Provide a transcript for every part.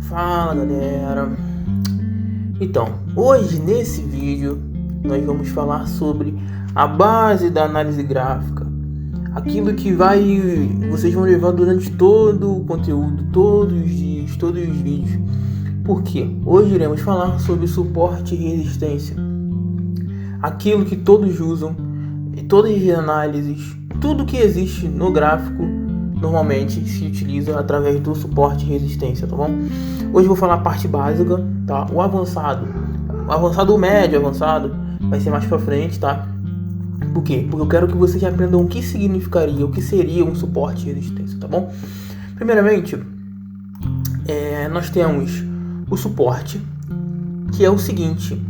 Fala galera, então hoje nesse vídeo nós vamos falar sobre a base da análise gráfica, aquilo que vocês vão levar durante todo o conteúdo, todos os dias, todos os vídeos. Porque hoje iremos falar sobre suporte e resistência, aquilo que todos usam, todas as análises, tudo que existe no gráfico normalmente se utiliza através do suporte e resistência, tá bom? Hoje eu vou falar a parte básica, tá? O avançado, o médio, avançado vai ser mais pra frente, tá? Por quê? Porque eu quero que vocês aprendam o que significaria, o que seria um suporte e resistência, tá bom? Primeiramente, nós temos o suporte, que é o seguinte: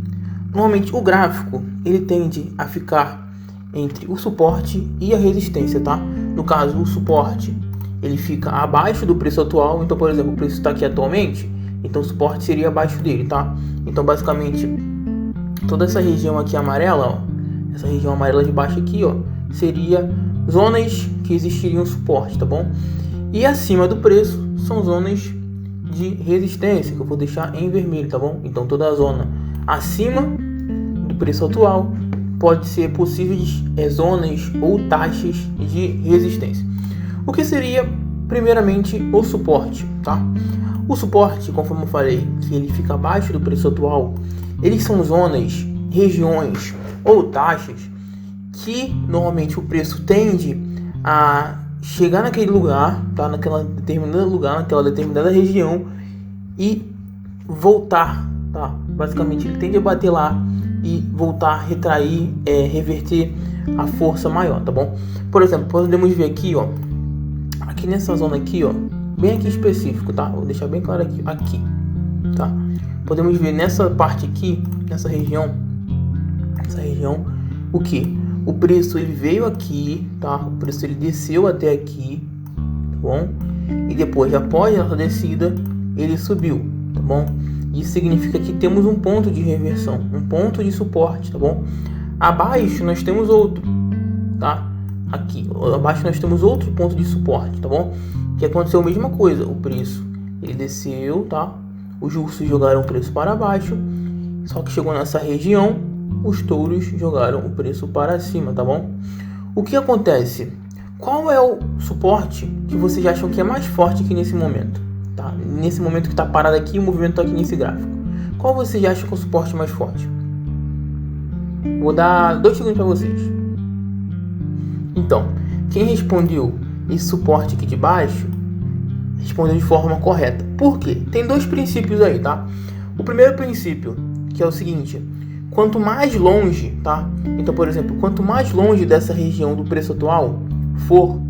normalmente o gráfico ele tende a ficar entre o suporte e a resistência, tá? No caso, o suporte ele fica abaixo do preço atual. Então, por exemplo, o preço está aqui atualmente, então o suporte seria abaixo dele, tá? Então, basicamente, toda essa região aqui amarela, ó, essa região amarela de baixo aqui, ó, seria zonas que existiriam suporte, tá bom? E acima do preço são zonas de resistência, que eu vou deixar em vermelho, tá bom? Então, toda a zona acima do preço atual pode ser possíveis zonas ou taxas de resistência. O que seria primeiramente o suporte, tá? O suporte, conforme eu falei, que ele fica abaixo do preço atual, eles são zonas, regiões ou taxas que normalmente o preço tende a chegar naquele lugar, tá? Naquela determinado lugar, naquela determinada região e voltar, tá? Basicamente ele tende a bater lá e voltar, retrair, reverter a força maior, tá bom? Por exemplo, podemos ver aqui, ó, aqui nessa zona aqui, ó, bem aqui específico, tá? Vou deixar bem claro aqui, tá? Podemos ver nessa parte aqui, nessa região, o que? O preço ele veio aqui, tá? O preço ele desceu até aqui, tá bom? E depois, após essa descida, ele subiu, tá bom? Isso significa que temos um ponto de reversão, um ponto de suporte, tá bom? Abaixo nós temos outro, tá? Aqui, abaixo nós temos outro ponto de suporte, tá bom? Que aconteceu a mesma coisa, o preço ele desceu, tá? Os ursos jogaram o preço para baixo, só que chegou nessa região, os touros jogaram o preço para cima, tá bom? O que acontece? Qual é o suporte que vocês acham que é mais forte aqui nesse momento? Tá? Nesse momento que está parado aqui, o movimento está aqui nesse gráfico. Qual vocês acham que é o suporte mais forte? Vou dar 2 segundos para vocês. Então, quem respondeu esse suporte aqui de baixo, respondeu de forma correta. Por quê? Tem 2 princípios aí, tá? O primeiro princípio, que é o seguinte: quanto mais longe, tá? Então, por exemplo, quanto mais longe dessa região do preço atual for,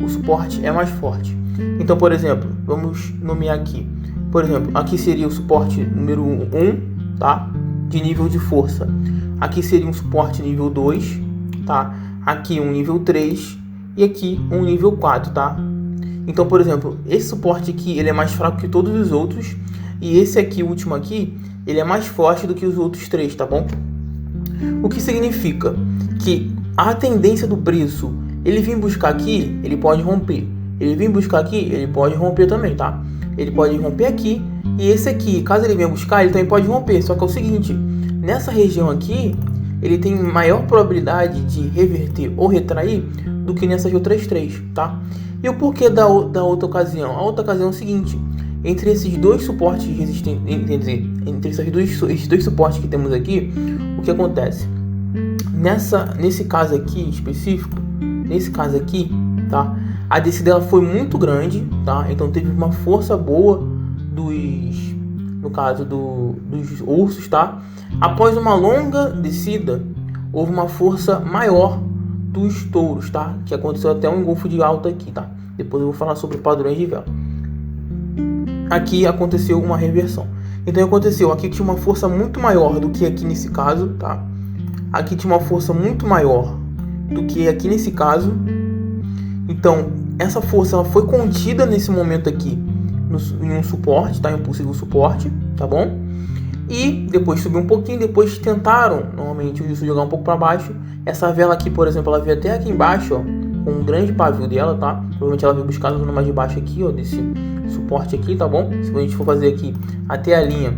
o suporte é mais forte. Então, por exemplo, vamos nomear aqui. Por exemplo, aqui seria o suporte número 1, tá? De nível de força. Aqui seria um suporte nível 2, tá? Aqui um nível 3 e aqui um nível 4, tá? Então, por exemplo, esse suporte aqui, ele é mais fraco que todos os outros. E esse aqui, o último aqui, ele é mais forte do que os outros 3, tá bom? O que significa que a tendência do preço, ele vir buscar aqui, ele pode romper. Ele vir buscar aqui, ele pode romper também, tá? Ele pode romper aqui. E esse aqui, caso ele venha buscar, ele também pode romper. Só que é o seguinte: nessa região aqui, ele tem maior probabilidade de reverter ou retrair do que nessas outras 3, tá? E o porquê da outra ocasião? A outra ocasião é o seguinte: entre esses 2 suportes resistentes, entre esses dois suportes que temos aqui, o que acontece? Nesse caso aqui específico, tá? A descida ela foi muito grande, tá? Então teve uma força boa no caso dos ursos, tá? Após uma longa descida, houve uma força maior dos touros, tá? Que aconteceu até um engolfo de alta aqui, tá? Depois eu vou falar sobre padrões de vela. Aqui aconteceu uma reversão. Então aconteceu, aqui tinha uma força muito maior do que aqui nesse caso, tá? Aqui tinha uma força muito maior do que aqui nesse caso. Então, essa força ela foi contida nesse momento aqui em um suporte, tá? Em um possível suporte, tá bom? E depois subiu um pouquinho, depois tentaram, normalmente, isso jogar um pouco para baixo. Essa vela aqui, por exemplo, ela veio até aqui embaixo, ó, com um grande pavio dela, tá? Provavelmente ela veio buscar a zona mais de baixo aqui, ó, desse suporte aqui, tá bom? Se a gente for fazer aqui até a linha,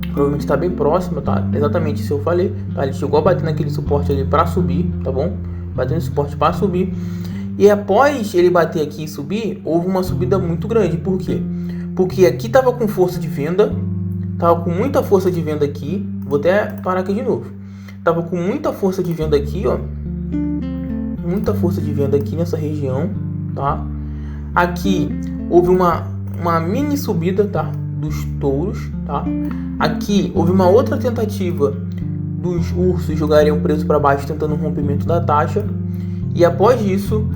provavelmente está bem próximo, tá? Exatamente isso eu falei, tá? Ele chegou a bater naquele suporte ali para subir, tá bom? Batendo no suporte para subir. E após ele bater aqui e subir, houve uma subida muito grande. Por quê? Porque aqui tava com força de venda, tava com muita força de venda aqui. Vou até parar aqui de novo. Tava com muita força de venda aqui, ó. Muita força de venda aqui nessa região, tá? Aqui houve uma mini subida, tá? Dos touros, tá? Aqui houve uma outra tentativa dos ursos jogarem o preço para baixo tentando um rompimento da taxa. E após isso,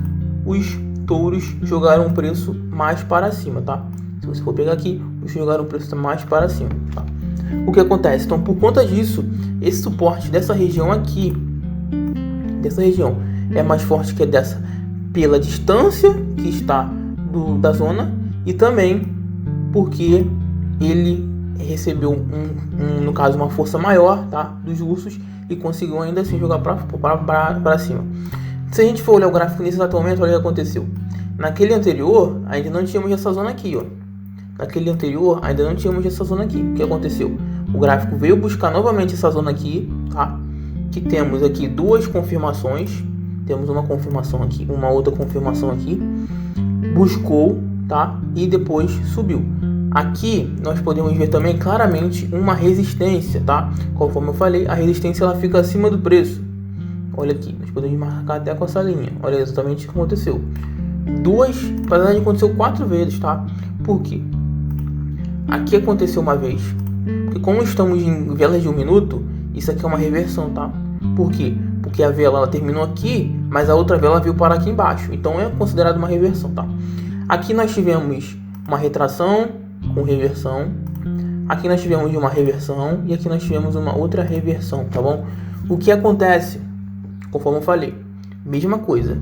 os touros jogaram o preço mais para cima, tá? Se você for pegar aqui, os jogaram o preço mais para cima, tá? O que acontece? Então, por conta disso, esse suporte dessa região aqui, é mais forte que dessa pela distância que está da zona e também porque ele recebeu no caso uma força maior, tá, dos ursos e conseguiu ainda assim jogar para cima. Se a gente for olhar o gráfico nesse exato momento, olha o que aconteceu. Naquele anterior ainda não tínhamos essa zona aqui, ó. Naquele anterior ainda não tínhamos essa zona aqui. O que aconteceu? O gráfico veio buscar novamente essa zona aqui, tá? Que temos aqui duas confirmações. Temos uma confirmação aqui, uma outra confirmação aqui. Buscou, tá? E depois subiu. Aqui nós podemos ver também claramente uma resistência, tá? Conforme eu falei, a resistência ela fica acima do preço. Olha aqui, nós podemos marcar até com essa linha. Olha exatamente o que aconteceu. Na verdade aconteceu 4 vezes, tá? Por quê? Aqui aconteceu uma vez. Porque como estamos em velas de 1 minuto, isso aqui é uma reversão, tá? Por quê? Porque a vela ela terminou aqui, mas a outra vela veio para aqui embaixo. Então é considerado uma reversão, tá? Aqui nós tivemos uma retração com reversão. Aqui nós tivemos uma reversão e aqui nós tivemos uma outra reversão, tá bom? O que acontece? Conforme eu falei, mesma coisa.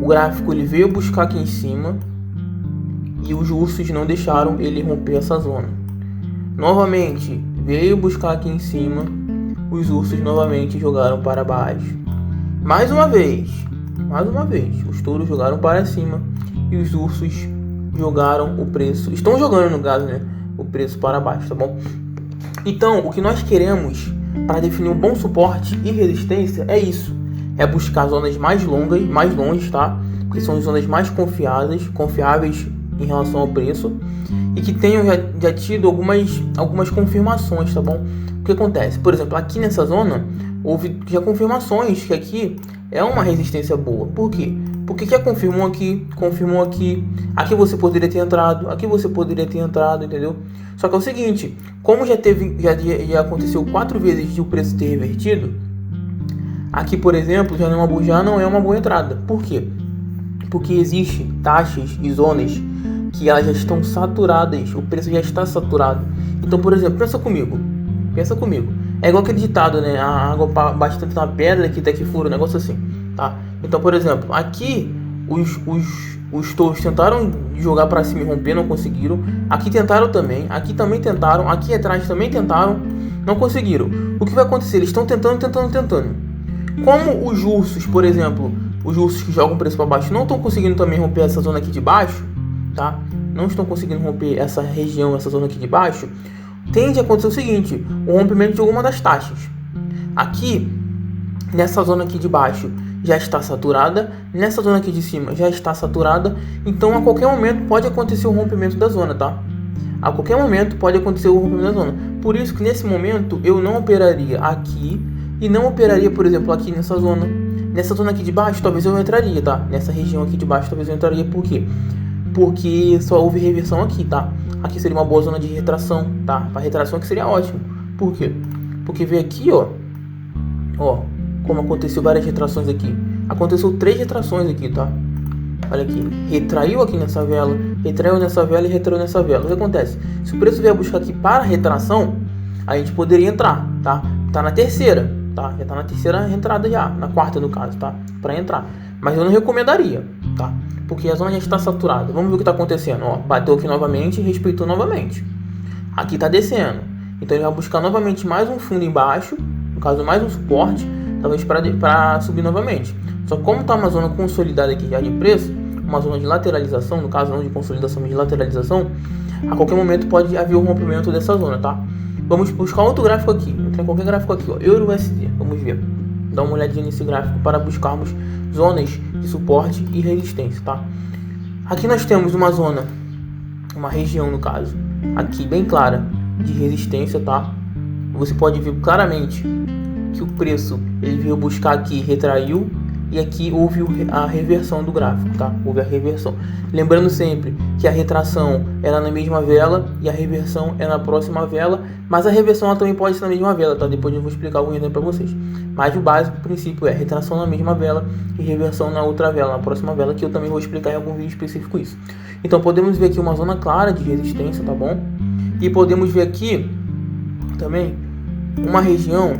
O gráfico ele veio buscar aqui em cima e os ursos não deixaram ele romper essa zona. Novamente, veio buscar aqui em cima, os ursos novamente jogaram para baixo. Mais uma vez, os touros jogaram para cima e os ursos jogaram o preço, estão jogando no caso, né, o preço para baixo, tá bom? Então, o que nós queremos para definir um bom suporte e resistência é isso, é buscar zonas mais longe, tá? Porque são zonas mais confiáveis em relação ao preço e que tenham já tido algumas confirmações, tá bom? O que acontece? Por exemplo, aqui nessa zona houve já confirmações que aqui é uma resistência boa. Por quê? Porque já confirmou aqui, aqui você poderia ter entrado, entendeu? Só que é o seguinte, como já aconteceu 4 vezes de o preço ter revertido, aqui, por exemplo, já não é uma boa entrada. Por quê? Porque existem taxas e zonas que elas já estão saturadas, o preço já está saturado. Então, por exemplo, pensa comigo. É igual aquele ditado, né? A água bate tanto na pedra que até que fura, um negócio assim, tá? Então, por exemplo, aqui os touros tentaram jogar para cima e romper, não conseguiram. Aqui tentaram também, aqui também tentaram, aqui atrás também tentaram, não conseguiram. O que vai acontecer? Eles estão tentando. Como os ursos, por exemplo, os ursos que jogam preço para baixo não estão conseguindo também romper essa zona aqui de baixo, tá? Não estão conseguindo romper essa região, essa zona aqui de baixo. Tende a acontecer o seguinte, o rompimento de alguma das taxas. Aqui, nessa zona aqui de baixo, já está saturada. Nessa zona aqui de cima, já está saturada. Então, a qualquer momento, pode acontecer o rompimento da zona, tá? A qualquer momento, pode acontecer o rompimento da zona. Por isso que, nesse momento, eu não operaria aqui. E não operaria, por exemplo, aqui nessa zona. Nessa zona aqui de baixo, talvez eu entraria, tá? Nessa região aqui de baixo, talvez eu entraria. Por quê? Porque só houve reversão aqui, tá? Aqui seria uma boa zona de retração, tá? Para retração aqui seria ótimo. Por quê? Porque veio aqui, ó, como aconteceu várias retrações aqui. Aconteceu 3 retrações aqui, tá? Olha aqui, retraiu aqui nessa vela, retraiu nessa vela e retraiu nessa vela. O que acontece? Se o preço vier buscar aqui para retração, a gente poderia entrar, tá? Tá na terceira, tá? Já tá na terceira entrada já, na quarta no caso, tá? Para entrar. Mas eu não recomendaria, tá? Porque a zona já está saturada. Vamos ver o que está acontecendo. Ó, bateu aqui novamente e respeitou novamente. Aqui está descendo. Então ele vai buscar novamente mais um fundo embaixo. No caso, mais um suporte. Talvez para subir novamente. Só que como está uma zona consolidada aqui já de preço, uma zona de lateralização, no caso não de consolidação, mas de lateralização, a qualquer momento pode haver um rompimento dessa zona, tá? Vamos buscar outro gráfico aqui, entrar em qualquer gráfico aqui, ó, EURUSD, vamos ver, dá uma olhadinha nesse gráfico para buscarmos zonas de suporte e resistência, tá? Aqui nós temos uma zona, uma região no caso, aqui bem clara de resistência, tá? Você pode ver claramente que o preço ele veio buscar aqui, retraiu, e aqui houve a reversão do gráfico, tá? Houve a reversão. Lembrando sempre que a retração era na mesma vela e a reversão é na próxima vela, mas a reversão ela também pode ser na mesma vela, tá? Depois eu vou explicar algum exemplo para vocês. Mas o básico, o princípio é retração na mesma vela e reversão na outra vela, na próxima vela, que eu também vou explicar em algum vídeo específico isso. Então podemos ver aqui uma zona clara de resistência, tá bom? E podemos ver aqui também uma região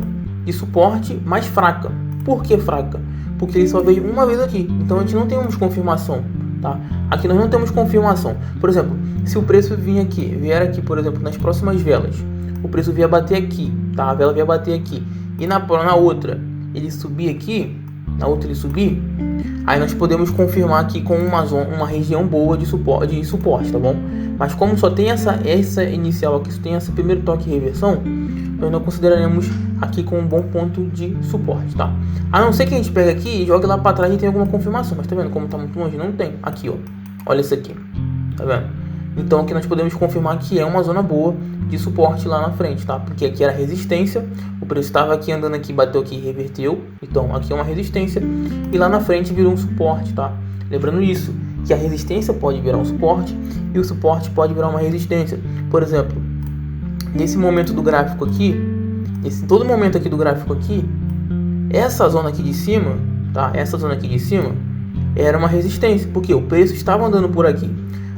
de suporte mais fraca. Por que fraca? Porque ele só veio uma vez aqui, então a gente não temos confirmação, tá? Aqui nós não temos confirmação. Por exemplo, se o preço vier aqui, por exemplo, nas próximas velas, o preço vier bater aqui, tá? A vela vier bater aqui, e na outra ele subir aqui, na outra ele subir, aí nós podemos confirmar aqui com uma região boa de suporte, tá bom? Mas como só tem essa inicial aqui, só tem esse primeiro toque de reversão, nós não consideraremos aqui como um bom ponto de suporte, tá? A não ser que a gente pegue aqui e jogue lá para trás e tenha alguma confirmação, mas tá vendo como tá muito longe? Não tem. Aqui, ó. Olha isso aqui. Tá vendo? Então aqui nós podemos confirmar que é uma zona boa de suporte lá na frente, tá? Porque aqui era resistência, o preço estava aqui andando aqui, bateu aqui e reverteu. Então aqui é uma resistência e lá na frente virou um suporte, tá? Lembrando isso, que a resistência pode virar um suporte e o suporte pode virar uma resistência. Por exemplo, nesse momento do gráfico aqui, todo momento aqui do gráfico aqui, essa zona aqui de cima, tá? Essa zona aqui de cima era uma resistência, porque o preço estava andando por aqui.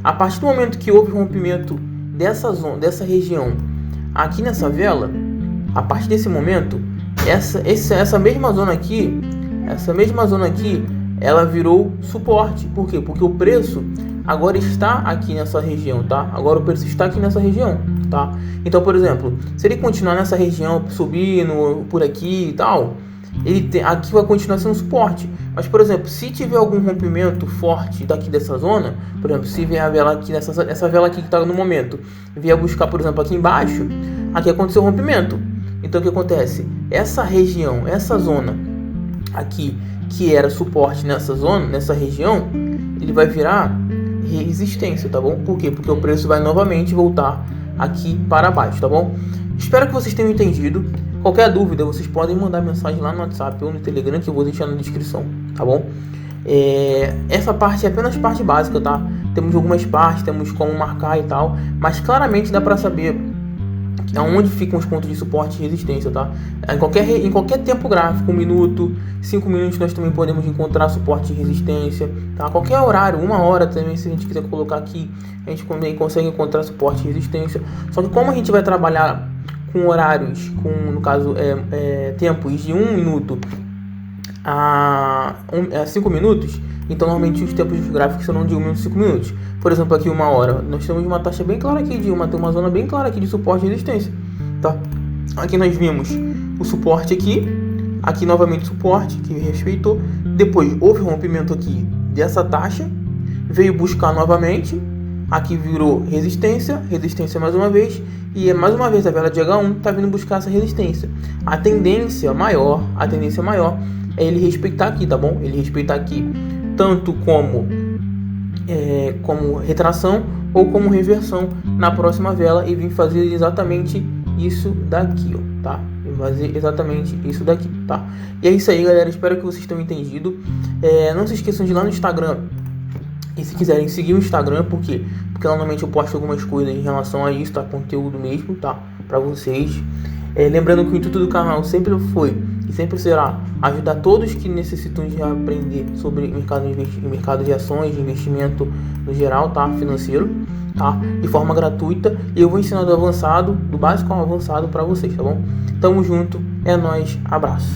A partir do momento que houve rompimento dessa zona, dessa região, aqui nessa vela, a partir desse momento, essa mesma zona aqui, ela virou suporte. Por quê? Porque o preço agora está aqui nessa região, tá? Agora o preço está aqui nessa região, tá? Então, por exemplo, se ele continuar nessa região, subindo por aqui e tal, aqui vai continuar sendo suporte. Mas, por exemplo, se tiver algum rompimento forte daqui dessa zona, por exemplo, se vier a vela aqui, essa vela aqui que está no momento, vier buscar, por exemplo, aqui embaixo, aqui aconteceu o rompimento. Então, o que acontece? Essa região, essa zona aqui, que era suporte nessa região, ele vai virar resistência, tá bom? Por quê? Porque o preço vai novamente voltar aqui para baixo, tá bom? Espero que vocês tenham entendido. Qualquer dúvida, vocês podem mandar mensagem lá no WhatsApp ou no Telegram, que eu vou deixar na descrição, tá bom? Essa parte é apenas parte básica, tá? Temos algumas partes, temos como marcar e tal, mas claramente dá para saber aonde ficam os pontos de suporte e resistência, tá? Em qualquer tempo gráfico, 1 minuto, 5 minutos, nós também podemos encontrar suporte e resistência, tá? Qualquer horário, 1 hora também, se a gente quiser colocar aqui, a gente também consegue encontrar suporte e resistência. Só que como a gente vai trabalhar com horários, no caso, tempos de 1 minuto a 5 minutos, então normalmente os tempos dos gráficos serão de 1 minuto a 5 minutos. Por exemplo, aqui 1 hora, nós temos uma taxa bem clara aqui, tem uma zona bem clara aqui de suporte e resistência, tá? Aqui nós vimos o suporte aqui novamente suporte, que respeitou, depois houve rompimento aqui dessa taxa, veio buscar novamente, aqui virou resistência mais uma vez, e mais uma vez a vela de H1 está vindo buscar essa resistência. A tendência maior é ele respeitar aqui, tá bom? Ele respeitar aqui tanto como retração ou como reversão na próxima vela e vir fazer exatamente isso daqui, ó, tá? Fazer exatamente isso daqui, tá? E é isso aí, galera. Espero que vocês tenham entendido. Não se esqueçam de ir lá no Instagram. E se quiserem seguir o Instagram, por quê? Porque normalmente eu posto algumas coisas em relação a isso, tá? Conteúdo mesmo, tá? Pra vocês. Lembrando que o intuito do canal sempre foi e sempre será ajudar todos que necessitam de aprender sobre mercado de ações, de investimento no geral, tá? Financeiro, tá? De forma gratuita. E eu vou ensinar do básico ao avançado pra vocês, tá bom? Tamo junto, é nóis, abraço.